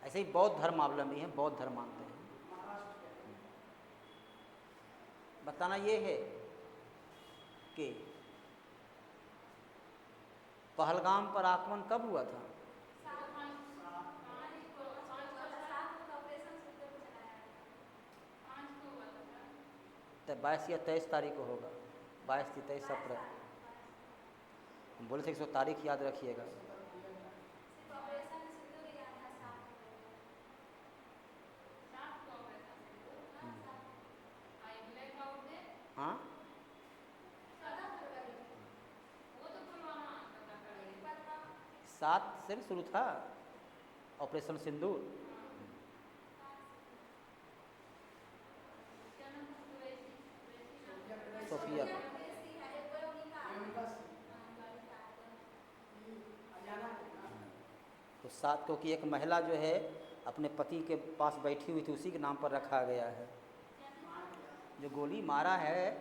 ऐसे ही बौद्ध धर्मावलंबी हैं, बौद्ध धर्म मानते हैं। बताना ये है कि पहलगाम पर आक्रमण कब हुआ था? तो 22 या 23 तारीख को होगा। 22 या 23 अप्रैल। हम बोले थे कि इसको तारीख याद रखिएगा। हाँ 7 से शुरू था ऑपरेशन सिंदूर। सोफिया तो 7 क्योंकि एक महिला जो है अपने पति के पास बैठी हुई थी, उसी के नाम पर रखा गया है। जो गोली मारा है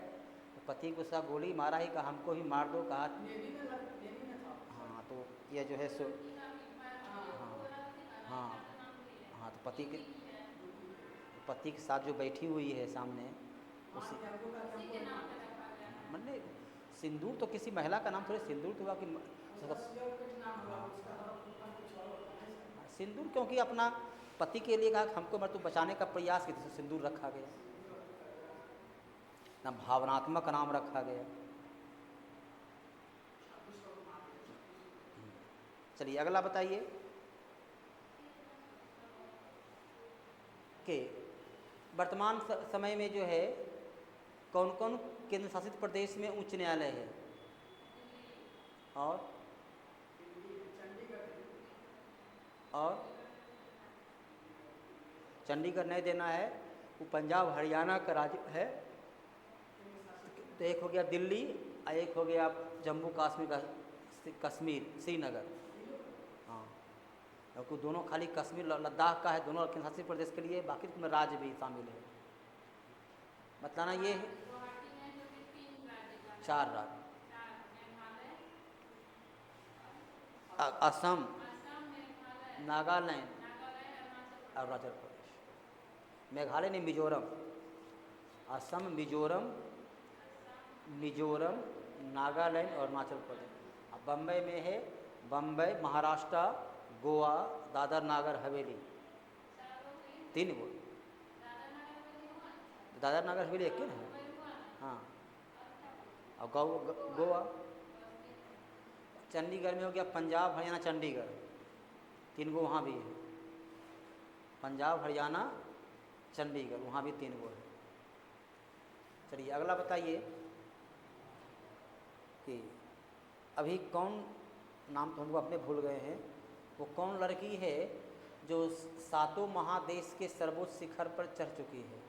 तो पति को उसका गोली मारा ही, कहा हमको ही मार दो, कहा हाँ तो यह जो है सो हाँ हाँ तो पति के साथ जो बैठी हुई है सामने उसी मतलब सिंदूर तो किसी महिला का नाम थोड़े, सिंदूर तो हुआ कि सिंदूर क्योंकि अपना पति के लिए कहा हमको मर तो बचाने का प्रयास की, तो सिंदूर रखा गया ना, भावनात्मक नाम रखा गया। चलिए अगला बताइए कि वर्तमान समय में जो है कौन कौन केंद्र शासित प्रदेश में उच्च न्यायालय है? और चंडीगढ़ नहीं देना है, वो पंजाब हरियाणा का राज्य है। तो एक हो गया दिल्ली और एक हो गया जम्मू कश्मीर श्रीनगर। हाँ, क्योंकि दोनों खाली कश्मीर लद्दाख का है, दोनों केंद्र शासित प्रदेश के लिए, बाकी में राज्य भी शामिल है। बताना ये है 4 राज्य, असम, नागालैंड, अरुणाचल प्रदेश। मेघालय नहीं, मिजोरम। असम, मिजोरम, नागालैंड और अरुणाचल प्रदेश। अब बम्बई में है बम्बई, महाराष्ट्र, गोवा, दादर नगर हवेली, 3 गो। दादर नगर हवेली एक है। हाँ, और गोवा। चंडीगढ़ में हो गया पंजाब हरियाणा चंडीगढ़, 3 गो वहाँ भी है। पंजाब हरियाणा चंडीगढ़, वहाँ भी 3 गो है। चलिए अगला बताइए कि अभी कौन, नाम तो हमको अपने भूल गए हैं, वो कौन लड़की है जो 7 महादेश के सर्वोच्च शिखर पर चढ़ चुकी है?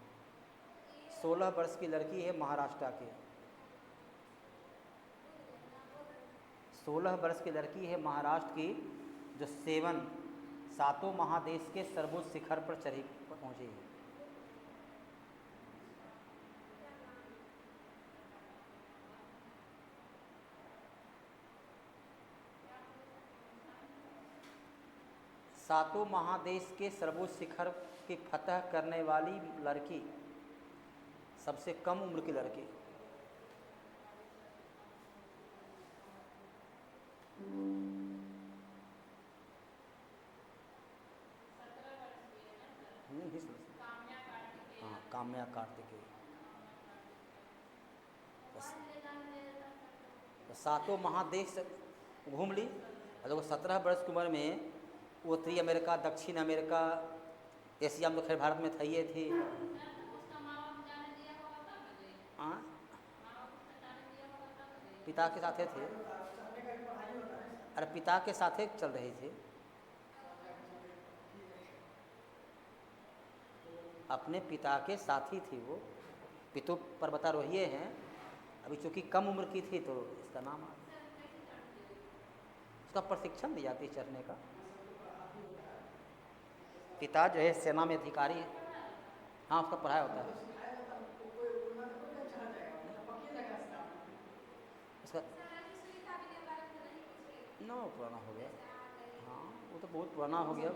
16 वर्ष की लड़की है महाराष्ट्र की। 16 वर्ष की लड़की है महाराष्ट्र की जो 7 महादेश के सर्वोच्च शिखर पर पहुंची है। सातों महादेश के सर्वोच्च शिखर की फतह करने वाली लड़की, सबसे कम उम्र की लड़की। हाँ, काम्या कार्तिकेय। तो 7 महादेश घूम ली। और देखो 17 वर्ष की उम्र में उत्तरी अमेरिका, दक्षिण अमेरिका, एशिया में तो खैर भारत में था ही थी। हाँ, पिता के साथ थे। अरे पिता के साथ चल रही थी, अपने पिता के साथ ही थी वो। पितु पर्वतारोही हैं, अभी चूँकि कम उम्र की थी तो इसका नाम आ गया। उसका प्रशिक्षण दी जाती चढ़ने का। पिता जो है सेना में अधिकारी है। हाँ, उसका पढ़ाई होता है उसका। नो, पुराना हो गया। हाँ, वो तो बहुत पुराना हो गया।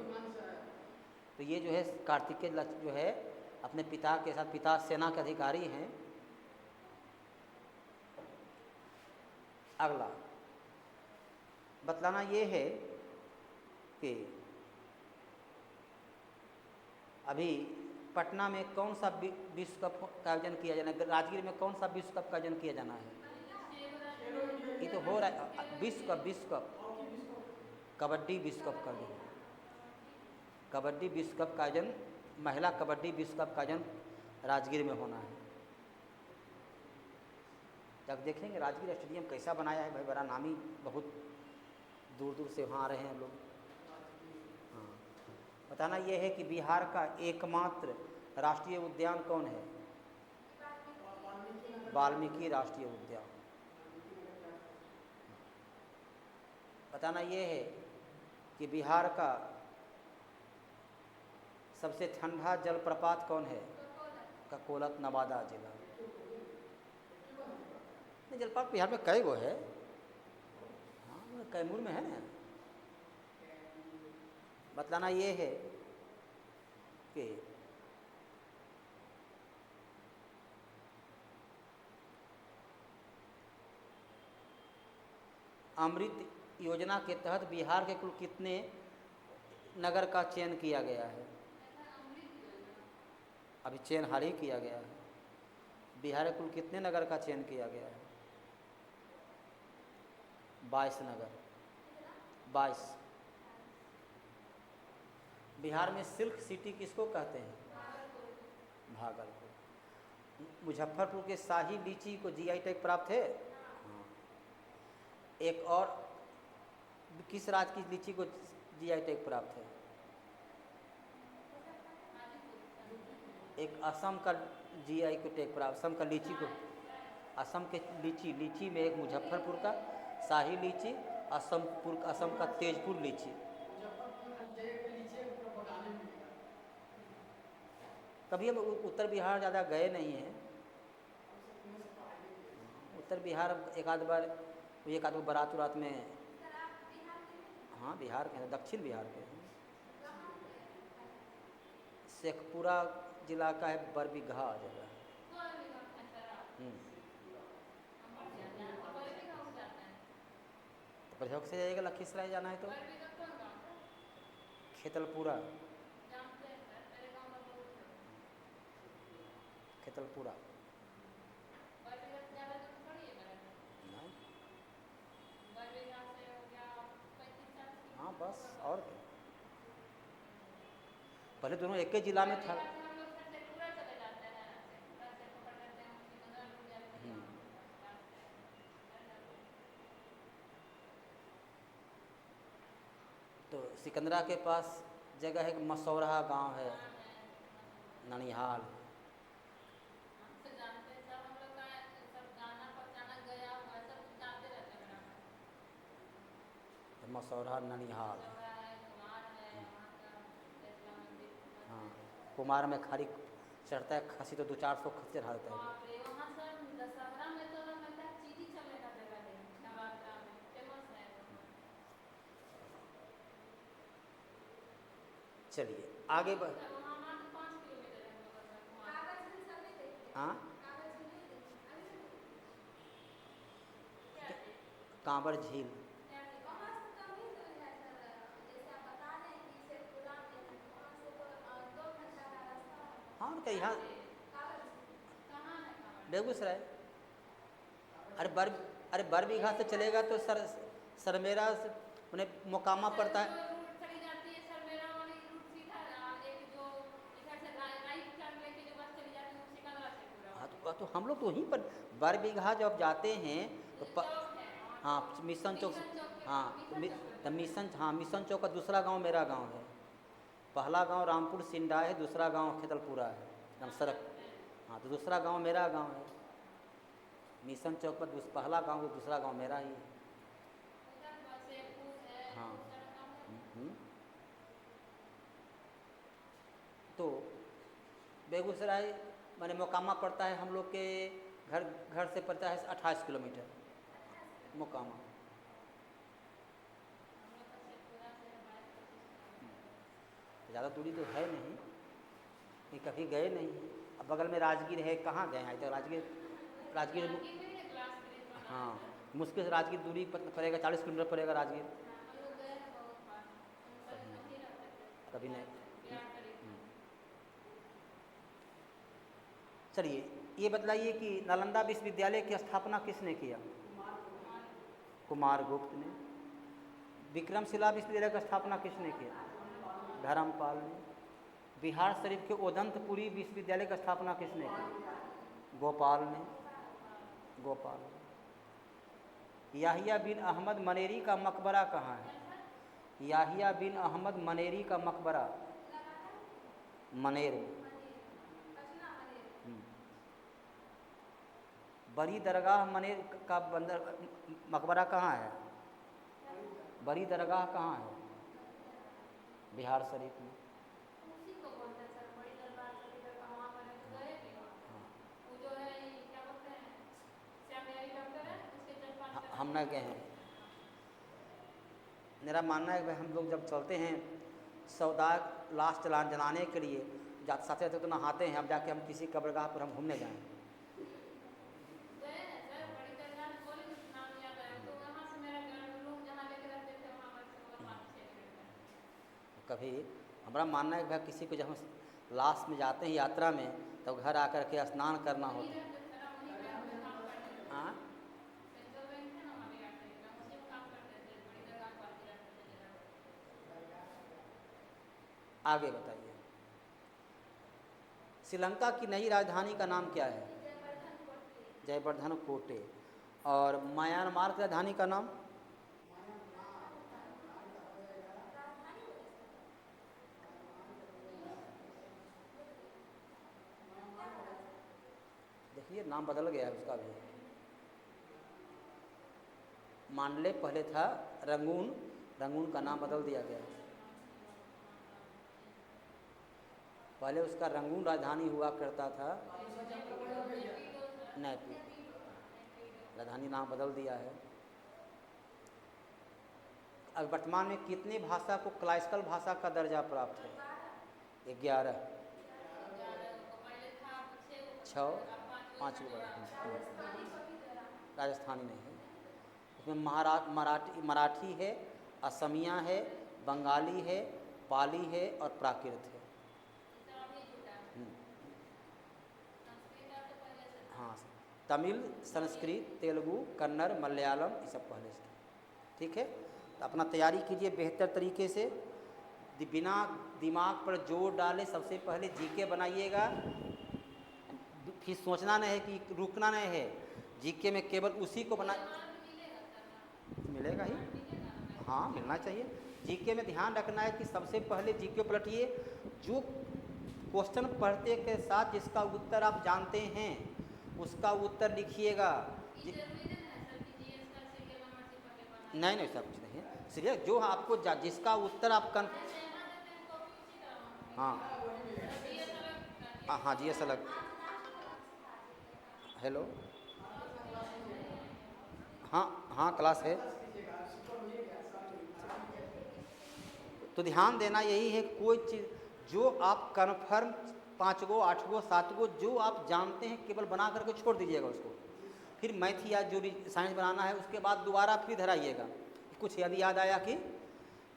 तो ये जो है कार्तिकेय जो है अपने पिता के साथ, पिता सेना के अधिकारी हैं। अगला बतलाना ये है कि अभी पटना में कौन सा विश्व कप का आयोजन किया जाना है? राजगीर में कौन सा विश्व कप का आयोजन किया जाना है? ये तो हो रहा है, विश्व कप कबड्डी विश्व कप का आयोजन। कबड्डी विश्व कप का आयोजन, महिला कबड्डी विश्व कप का आयोजन राजगीर में होना है। जब देखेंगे राजगीर स्टेडियम कैसा बनाया है भाई, बड़ा नामी, बहुत दूर दूर से वहाँ आ रहे हैं लोग। हाँ, बताना ये है कि बिहार का एकमात्र राष्ट्रीय उद्यान कौन है? वाल्मीकि राष्ट्रीय उद्यान। बताना ये है कि बिहार का सबसे ठंडा जलप्रपात कौन है? ककोलत, नवादा जिला। जलप्रपात बिहार में कई गो है। हाँ, कैमूर में है ना। बतलाना ये है कि अमृत योजना के तहत बिहार के कुल कितने नगर का चयन किया गया है? अभी चयन हाल ही किया गया है। बिहार के कुल कितने नगर का चयन किया गया है? 22 नगर, 22। बिहार में सिल्क सिटी किसको कहते हैं? भागलपुर। मुजफ्फरपुर के शाही लीची को जीआई टैग प्राप्त है। हाँ। एक और किस राज्य की लीची को जीआई टैग प्राप्त है? एक असम का जीआई को टैग प्राप्त, असम का लीची को, असम के लीची में एक मुजफ्फरपुर का शाही लीची, असम का तेजपुर लीची। कभी हम उत्तर बिहार ज़्यादा गए नहीं हैं। उत्तर बिहार एक आध बार बारात उरात में। हाँ बिहार के हैं, दक्षिण बिहार के हैं। शेखपुरा जिला का है, बरबीघा जगह। तो प्रयोग से जाइएगा, लखीसराय जाना है तो खेतलपुरा, खेतलपुरा नहीं। हाँ बस, और क्या, पहले दोनों एक ही जिला में था। तो सिकंदरा के पास जगह है, मसौरा गांव है, ननिहाल। मसौरा ननिहाल। हाँ, कुमार में खाली चढ़ता है खसी तो 200-400 खच्चर चढ़ाता है। चलिए आगे बढ़। हाँ कांवर झील, हाँ तो यहाँ बेगूसराय। अरे बरबीघा से चलेगा तो सरमेरा से उन्हें मोकामा पड़ता है। हाँ तो हम लोग तो वहीं पर बरबीघा जब जाते हैं तो हाँ मिशन चौक, हाँ तो मिशन चौक का दूसरा गांव मेरा गांव है। पहला गांव रामपुर सिंडा है, दूसरा गांव खेतलपुरा है, हम सड़क। हाँ तो दूसरा गांव मेरा गांव है। मिशन चौक पर पहला गांव, दूसरा गांव मेरा ही है। हाँ तो बेगूसराय माने मोकामा पड़ता है, हम लोग के घर से पड़ता है 28 किलोमीटर मोकामा। ज़्यादा दूरी तो है नहीं कि कभी गए नहीं। अब बगल में राजगीर है, कहाँ गए हैं तो राजगीर हाँ मुश्किल से राजगीर दूरी पड़ेगा, 40 किलोमीटर पड़ेगा राजगीर। कभी नहीं। चलिए ये बतलाइए कि नालंदा विश्वविद्यालय की स्थापना किसने किया? कुमारगुप्त ने। विक्रमशिला विश्वविद्यालय की स्थापना किसने किया? धर्मपाल ने। बिहार शरीफ के ओदंतपुरी विश्वविद्यालय की स्थापना किसने की? गोपाल ने। याहिया बिन अहमद मनेरी का मकबरा कहाँ है? याहिया बिन अहमद मनेरी का मकबरा मनेर में। बड़ी दरगाह मनेर का बंदर मकबरा कहाँ है? बड़ी दरगाह कहाँ है? बिहार शरीफ में। हम ना गए हैं। मेरा मानना है कि भाई हम लोग जब चलते हैं सौदा लास्ट चलान जलाने के लिए जाते साथ साथ तो नहाते हैं, अब जाके हम किसी कब्रगाह पर हम घूमने जाएँ। कभी हमारा मानना है कि भाई किसी को जब हम लास्ट में जाते हैं यात्रा में तो घर आकर के स्नान करना होता है। हाँ आगे बताइए। श्रीलंका की नई राजधानी का नाम क्या है? जयवर्धन कोटे। और म्यांमार की राजधानी का नाम? देखिए नाम बदल गया है उसका भी। मांडले पहले था रंगून, रंगून का नाम बदल दिया गया। पहले उसका रंगून राजधानी हुआ करता था, नैपी, राजधानी नाम बदल दिया है। अब वर्तमान में कितनी भाषा को क्लासिकल भाषा का दर्जा प्राप्त है? 11। 6, 5 राजस्थानी नहीं है उसमें। मराठी है, असमिया है, बंगाली है, पाली है और प्राकृत है। हाँ, तमिल, संस्कृत, तेलुगु, कन्नड़, मलयालम ये सब पहले से। ठीक है, तो अपना तैयारी कीजिए बेहतर तरीके से, बिना दिमाग पर जोर डाले सबसे पहले जीके बनाइएगा। फिर सोचना नहीं है कि रुकना नहीं है, जीके में केवल उसी को बना, मिलेगा ही, हाँ मिलना चाहिए। जीके में ध्यान रखना है कि सबसे पहले जीके पलटिए, जो क्वेश्चन पढ़ते के साथ जिसका उत्तर आप जानते हैं उसका उत्तर लिखिएगा। नहीं नहीं, सब कुछ नहीं है, सीरियस जो आपको जिसका उत्तर आप हाँ हाँ जी, ऐसा लग। हेलो, हाँ हाँ क्लास है। तो ध्यान देना यही है, कोई चीज़ जो आप कन्फर्म 5 गो 8 गो 7 गो जो आप जानते हैं केवल बना करके छोड़ दीजिएगा उसको। फिर मैथ या जो साइंस बनाना है उसके बाद दोबारा फिर धराइएगा कुछ यदि याद आया कि,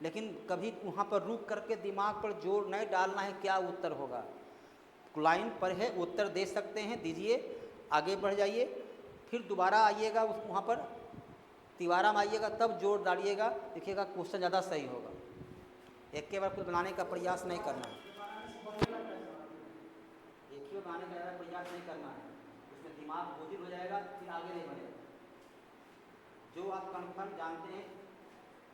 लेकिन कभी वहाँ पर रुक करके दिमाग पर जोर नहीं डालना है क्या उत्तर होगा। लाइन पर है, उत्तर दे सकते हैं दीजिए, आगे बढ़ जाइए, फिर दोबारा आइएगा उस वहाँ पर तिवारा में आइएगा, तब जोर डालिएगा, देखिएगा क्वेश्चन ज़्यादा सही होगा। एक के बार कुछ बनाने का प्रयास नहीं करना है, एक ही बनाने का प्रयास नहीं करना है, उसमें दिमाग बोझिल हो जाएगा, फिर आगे नहीं बढ़ेगा। जो आप कन्फर्म जानते हैं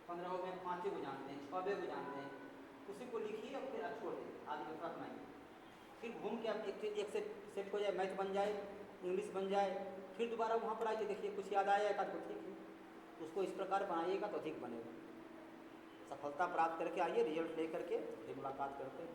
15 में 5 को जानते हैं, 6 को जानते हैं, उसी को लिखिए और फिर आप छोड़ दें, आगे दूसरा बनाइए। फिर घूम के आप एक से सेट हो जाए, मैथ बन जाए, इंग्लिश बन जाए, फिर दोबारा वहाँ पर आइए, देखिए कुछ याद आया तो ठीक है, उसको इस प्रकार बनाइएगा तो अधिक बनेगा। सफलता प्राप्त करके आइए, रिजल्ट ले करके फिर मुलाकात करते हैं।